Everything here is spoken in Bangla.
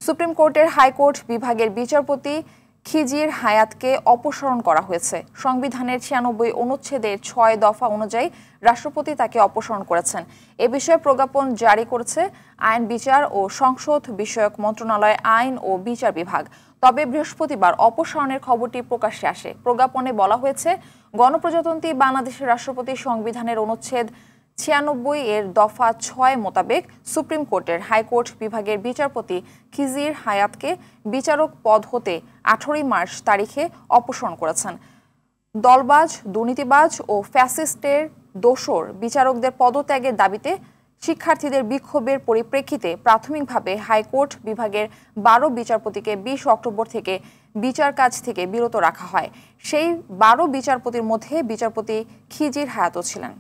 সুপ্রিম কোর্টের হাইকোর্ট বিভাগের বিচারপতি খিজির হায়াতকে অপসারণ করা হয়েছে। সংবিধানের ৯৬ অনুচ্ছেদের ৬ দফা অনুযায়ী রাষ্ট্রপতি তাকে অপসারণ করেছেন। এ বিষয়ে প্রজ্ঞাপন জারি করেছে আইন বিচার ও সংসদ বিষয়ক মন্ত্রণালয় আইন ও বিচার বিভাগ। তবে বৃহস্পতিবার অপসারণের খবরটি প্রকাশ্যে আসে। প্রজ্ঞাপনে বলা হয়েছে, গণপ্রজাতন্ত্রী বাংলাদেশের রাষ্ট্রপতি সংবিধানের অনুচ্ছেদ ৯৬ এর দফা ৬ মোতাবেক সুপ্রিম কোর্টের হাইকোর্ট বিভাগের বিচারপতি খিজির হায়াতকে বিচারক পদ হতে ১৮ মার্চ তারিখে অপসারণ করেছেন। দলবাজ, দুর্নীতিবাজ ও ফ্যাসিস্টের দোসর বিচারকদের পদত্যাগের দাবিতে শিক্ষার্থীদের বিক্ষোভের পরিপ্রেক্ষিতে প্রাথমিকভাবে হাইকোর্ট বিভাগের ১২ বিচারপতিকে ২০ অক্টোবর থেকে বিচার কাজ থেকে বিরত রাখা হয়। সেই ১২ বিচারপতির মধ্যে বিচারপতি খিজির হায়াতও ছিলেন।